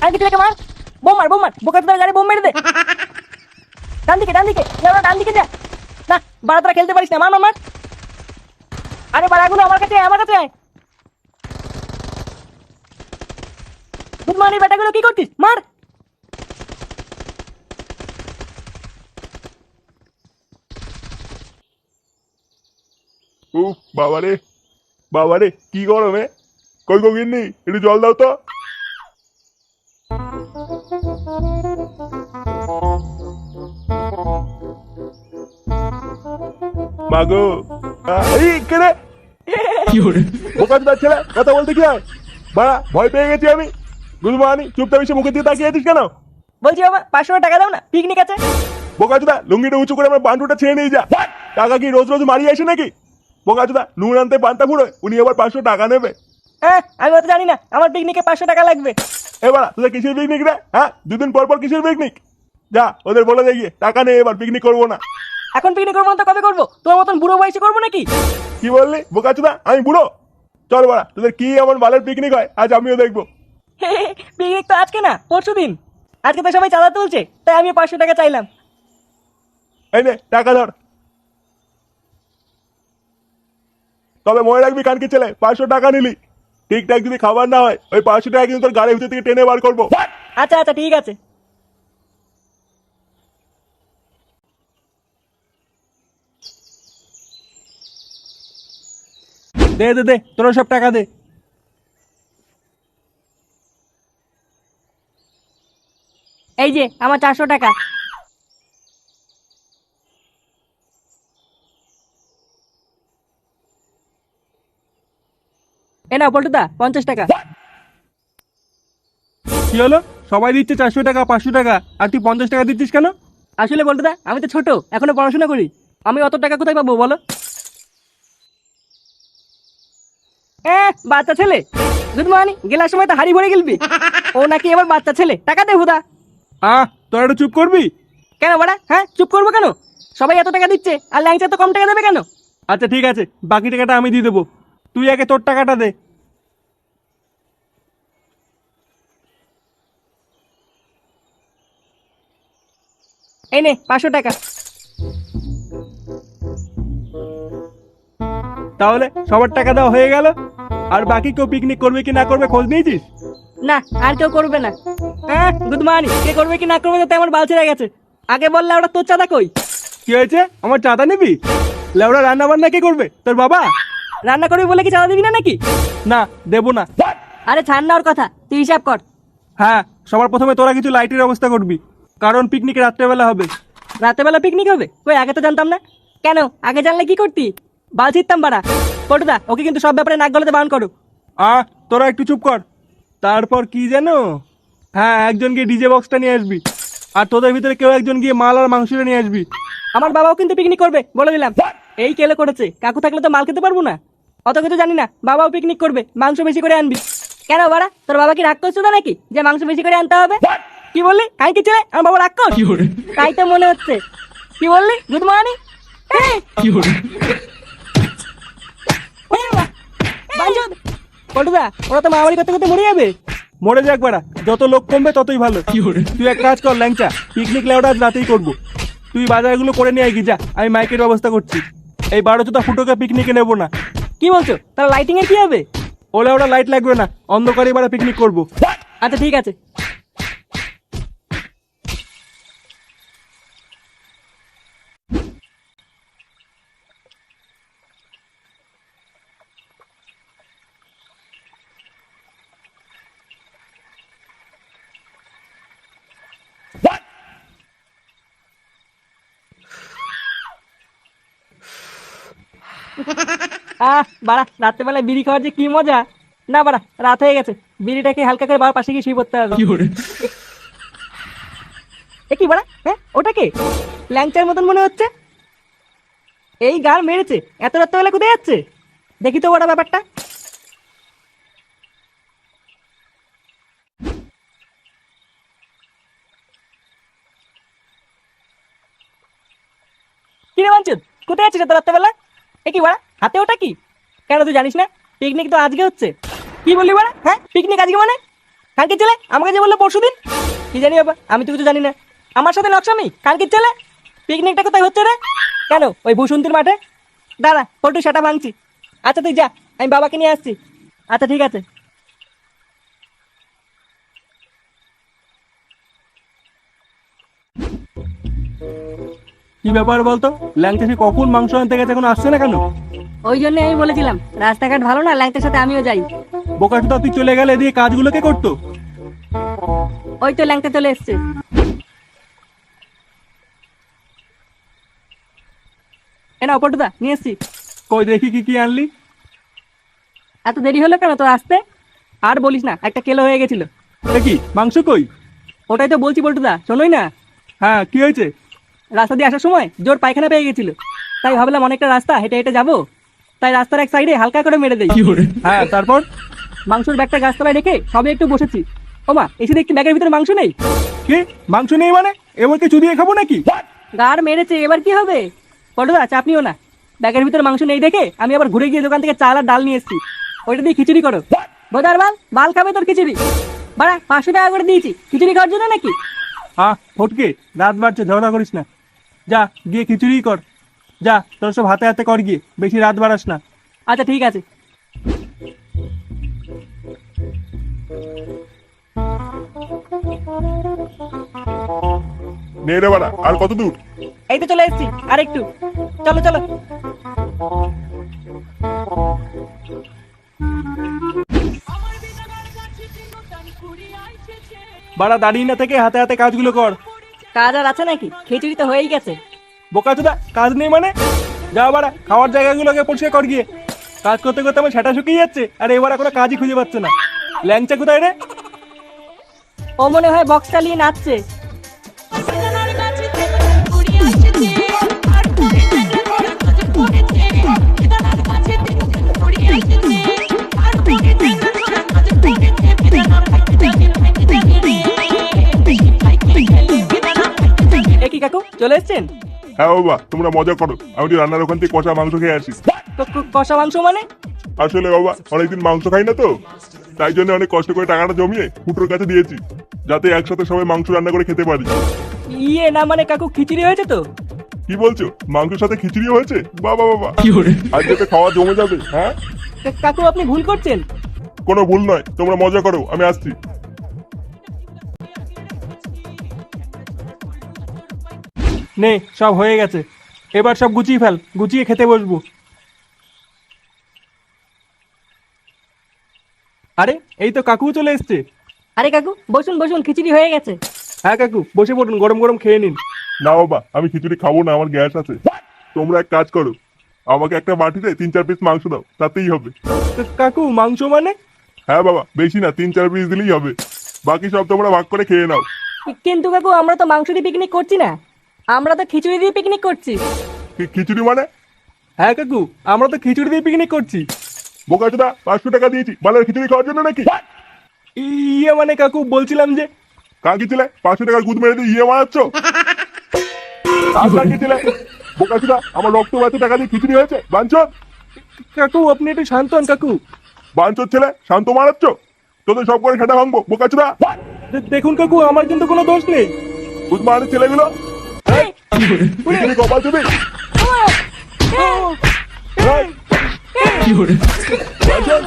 কালকে ছেলেকে মার, বোম মার বোম মার, বোকা তোদের গাড়ি বোম মেরে দে। ডান দিকে ডান দিকে, ডান দিকে যা। না বাড়া তোরা খেলতে পারিস না, মার মার মার। আরে বাড়াগুলো আমার কাছে আয়, আমার কাছে আয়। গুড মর্নিং বেটাগুলো, কি করছিস? মার। উফ বাবারে, বাবারে কি গরমে। কই গো গিন্নি, একটু জল দাও তো। মাগো এই কেড়ে বোকা চোদার ছেলে, কথা বলতে কি হয়? বাড়া ভয় পেয়ে গেছি আমি। গুলমানি চুপটা বেশি মুখে দিয়ে তাকিয়ে আছিস কেন? বলছি বাবা 500 টাকা দাও না, পিকনিক আছে। বোকা চোদা লুঙ্গিটা উঁচু করে আমার বান্টুটা ছেড়ে নিয়ে যা। টাকা কি রোজ রোজ মারিয়ে আসে নাকি? বোকা চোদা নুন আনতে পান্তা ফুড়োয়, উনি আবার 500 টাকা নেবে? হ্যাঁ আমি অত জানি না, আমার পিকনিকে 500 টাকা লাগবে। এবার তোদের কিসের পিকনিক রে? হ্যাঁ দুদিন পর পর কিসের পিকনিক? যা ওদের বলে দেখিয়ে টাকা নেই, এবার পিকনিক করবো না। এখন পিকনিক করবো না তো কবে করবো? তোমার মতন বুড়ো বয়সে করবো নাকি? কি বললি বোকাচোদা, আমি বুড়ো? চল বাড়া, তোদের কি এমন বালের পিকনিক হয় আজ আমিও দেখবো। পিকনিক তো আজকে না, পরশু দিন। আজকে তো সবাই চাঁদা তুলছে, তাই আমি 500 টাকা চাইলাম। এই নে টাকা ধর। তবে মনে রাখবি কানকি ছেলে, 500 টাকা নিলি, ঠিকঠাক যদি খাবার না হয় ওই 500 টাকা কিন্তু তোর গাড়ির ভিতর থেকে টেনে বার করবো। আচ্ছা আচ্ছা ঠিক আছে। দে দে দে, তোরা সব টাকা দে। এই যে আমার 400 টাকা। এ নাও পল্টুদা 50 টাকা। কি হলো? সবাই দিচ্ছে 400 টাকা 500 টাকা, আর তুই 50 টাকা দিচ্ছিস কেন? আসলে পল্টুদা আমি তো ছোট, এখনো পড়াশোনা করি, আমি অত টাকা কোথায় পাবো বলো? বাচ্চা ছেলে। গুড মর্নিং, গেলার সময় তো হাড়ি ভরে গেলবি। ও নাকি এবার বাচ্চা ছেলে, টাকা দে হুদা। তোরা একটু চুপ করবি? কেন বাড়া? হ্যাঁ চুপ করবো কেন? সবাই এত টাকা দিচ্ছে আর ল্যাংচা তো কম টাকা দেবে কেন? আচ্ছা ঠিক আছে, বাকি টাকাটা আমি দিয়ে দেবো, তুই আগে তোর টাকাটা দে। এই নে 500 টাকা। তাহলে সবার টাকা দেওয়া হয়ে গেল, আর বাকি কেউ পিকনিক করবে কি না করবে খোঁজ নিয়েছিস? না আর কেউ করবে না। গুড মর্নিং, কে করবে কি না করবে তো আমার বাল ছেড়ে গেছে। আগে বললে ওটা তোর চাঁদা কই? কি হয়েছে, আমার চাঁদা নিবি? লেওড়া রান্না বান্না কে করবে, তোর বাবা? রান্না করবি বলে কি চাঁদা দিবি না নাকি? না দেবো না। আরে ছাড় না ওর কথা, তুই হিসাব কর। হ্যাঁ, সবার প্রথমে তোরা কিছু লাইটের ব্যবস্থা করবি, কারণ পিকনিক রাত্রেবেলা হবে। রাতেবেলা পিকনিক হবে? কই আগে তো জানতাম না। কেন আগে জানলে কি করতি? বাল ছিটতাম বাড়া। পটুদা ওকে কিন্তু সব ব্যাপারে নাক গলাতে বারণ করো। তোরা একটু চুপ কর। তারপর কি জানো, হ্যাঁ একজন গিয়ে ডিজে বক্সটা নিয়ে আসবি, আর তোদের ভিতরে কেউ একজন গিয়ে মাল আর মাংসটা নিয়ে আসবি। আমার বাবাও কিন্তু পিকনিক করবে বলে দিলাম। এই কেলে করেছে, কাকু থাকলে তো মাল খেতে পারবো না। অত কিছু জানি না, বাবাও পিকনিক করবে, মাংস বেশি করে আনবি। কেন বাড়া, তোর বাবা কি রাগ করছো না নাকি যে মাংস বেশি করে আনতে হবে? কি বললি? কাই কি ছেলে, আমার বাবা রাগ কর? তাই তো মনে হচ্ছে। কি বললি? Good morning. পটুদা ওরা তো মারামারি করতে করতে মরে যাবে। মরে যাক বাড়া, যত লোক কমবে ততই ভালো। তুই এক কাজ কর ল্যাংচা, পিকনিক লেওটা আজ রাতেই করবো। তুই বাজারগুলো করে নিয়ে আয় যা, আমি মাইকের ব্যবস্থা করছি। এই 12 ফুটোকে পিকনিকে নেবো না। কি বলছো? তাহলে লাইটিং এর কি হবে? ওলে ওটা লাইট লাগবে না, অন্ধকারে এবারে পিকনিক করবো। আচ্ছা ঠিক আছে। বাড়া রাত্রেবেলায় বিড়ি খাওয়ার যে কি মজা। না বাড়া, রাত হয়ে গেছে, বিড়িটাকে হালকা করে বাবার পাশে গিয়ে শুয়ে পড়তে হবে। এ কি বাড়া? হ্যাঁ ওটা কে? ল্যাংচার মতন মনে হচ্ছে। এই গাল মেরেছে, এত রাত্রেবেলা কোথায় যাচ্ছে? দেখি তো ওটা ব্যাপারটা। কি রে বাঞ্চুদ, কোথায় আছিস এত রাত্রেবেলা? এ কি বাড়া, হাতে ওটা কি? কেন তুই জানিস না পিকনিক তো আজকে হচ্ছে? কি বললি বাড়া? হ্যাঁ পিকনিক আজকে মানে? কানকির ছেলে আমাকে যে বললো পরশুদিন। কি জানি বাবা, আমি তো কিছু জানি না। আমার সাথে নকশামি কানকির ছেলে। পিকনিকটা কোথায় হচ্ছে রে? কেন ওই ভূসুন্তির মাঠে? দাঁড়া পল্টু সেটা ভাঙছি। আচ্ছা তুই যা, আমি বাবাকে নিয়ে আসছি। আচ্ছা ঠিক আছে। কি ব্যাপার বলতো, ল্যাংচা সে কখন মাংস আনতে গেছে এখন আসছে না কেন? ওই জন্য আমি বলেছিলাম রাস্তাঘাট ভালো না, ল্যাংটার সাথে আমিও যাই। বোকাচোদা তুই চলে গেলে এদিকে কাজগুলো কে করতো? ওই তো ল্যাংটা চলে এসছে। এ নাও পল্টুদা, নিয়ে এসছি। কই দেখি কি কি আনলি। এত দেরি হলো কেন তোর আসতে? আর বলিস না, একটা কেলো হয়ে গেছিল। দেখি মাংস কই? ওটাই তো বলছি পল্টুদা, শোনোই না। হ্যাঁ কি হয়েছে? রাস্তা দিয়ে আসার সময় জোর পায়খানা পেয়ে গেছিল। তাই ভাবলাম অনেকটা রাস্তা হেঁটে হেঁটে যাবো, তাই রাস্তার এক সাইডে হালকা করে মেরে দেই। হ্যাঁ তারপর? মাংসের ব্যাগটা গাছতলায় রেখে সবে একটু বসেছি। ওমা, এসে দেখছি ব্যাগের ভিতরে মাংস নেই। কি মাংস নেই মানে? এবার কি চুদিয়ে খাবো নাকি? গার মেরেছে, এবার কি হবে? পল্টুদা চাপ নিও না। ব্যাগের ভিতরে মাংস নেই দেখে আমি আবার ঘুরে গিয়ে দোকান থেকে চাল আর ডাল নিয়ে এসেছি। ওইটা দিয়ে খিচুড়ি করো। বোধার বাল, বাল খাবে তোর খিচুড়ি। বাড়া 500 টাকা করে দিয়েছি খিচুড়ি খাওয়ার জন্য নাকি? হ্যাঁ ফটকে, রাত বাড়ছে, ঝগড়া করিস না। যা গিয়ে খিচুড়ি কর। যা তোর সব হাতে হাতে কর গিয়ে, বেশি রাত বাড়াস না। আচ্ছা ঠিক আছে। নে রে বাড়া, আর কত দূর? এই তো চলে এসেছি, আর একটু। চলো চলো। বাড়া দাঁড়িয়ে না থেকে হাতে হাতে কাজগুলো কর। কাজ আর আছে নাকি? খিচুড়ি তো হয়েই গেছে। বোকাচোদা কাজ নেই মানে? যা বাড়া খাওয়ার জায়গাগুলোকে পরিষ্কার কর গিয়ে। কাজ করতে করতে আমার সেটা শুকিয়ে যাচ্ছে, আর এবার কোনো কাজই খুঁজে পাচ্ছে না। ল্যাংচা কোথায় রে? ও মনে হয় বক্স চালিয়ে নাচছে। এ কি কাকু চলে এসছেন? হ্যাঁ বাবা, তোমরা মজা করো, আমি একটু রান্নার ওখান থেকে কষা মাংস খেয়ে আসি। কষা মাংস মানে? আসলে বাবা অনেকদিন মাংস খাই না তো, তাই জন্য অনেক কষ্ট করে টাকাটা জমিয়ে ফুটোর কাছে দিয়েছি, যাতে একসাথে সবাই মাংস রান্না করে খেতে পারি। ইয়ে না মানে কাকু খিচুড়ি হয়েছে তো? কি বলছো, মাংসের সাথে খিচুড়ি হয়েছে? বাবা বাবা, আজকে তো খাওয়া জমে যাবে। হ্যাঁ কাকু আপনি ভুল করছেন। কোনো ভুল নয়, তোমরা মজা করো, আমি আসছি। নে সব হয়ে গেছে, এবার সব গুছিয়ে ফেল, গুছিয়ে খেতে বসবো। আরে এই তো কাকু চলে এসছে। আরে কাকু বসুন বসুন, খিচুড়ি হয়ে গেছে। হ্যাঁ কাকু বসে পড়ুন, গরম গরম খেয়ে নিন। না বাবা, আমি খিচুড়ি খাবো না, আমার গ্যাস আছে। তোমরা এক কাজ করো, আমাকে একটা বাটিতে 3-4 পিস মাংস দাও, তাতেই হবে। কাকু মাংস মানে? হ্যাঁ বাবা, বেশি না, 3-4 পিস দিলেই হবে, বাকি সব তোমরা ভাগ করে খেয়ে নাও। কিন্তু কাকু আমরা তো মাংস দিয়ে পিকনিক করছি না, আমরা তো খিচুড়ি দিয়ে পিকনিক করছি। খিচুড়ি মানে? হ্যাঁ কাকু, আমরা তো খিচুড়ি দিয়ে পিকনিক করছি। বোকাচোদা 500 টাকা দিয়েছি বালের খিচুড়ি খাওয়ার জন্য নাকি? ইয়ে মানে কাকু বলছিলাম যে। কাকি ছিলে 500 টাকার গুদ মেরে দিয়ে ইয়ে মারাচ্ছ? কাকি ছিলে বোকাচোদা, আমার রক্ত বাঁচে টাকা দিয়ে খিচুড়ি হয়েছে বাঞ্চত। কাকু আপনি একটু শান্ত হন কাকু। বাঞ্চত ছেলে, শান্ত মারাচ্ছ? তোদের সব করে সেটা ভাঙবো বোকাচোদা। দেখুন কাকু, আমার কিন্তু কোনো দোষ নেই। গুদ মারানি ছেলেগুলো, খিচুড়ি কপাল চুদি। বাঞ্চত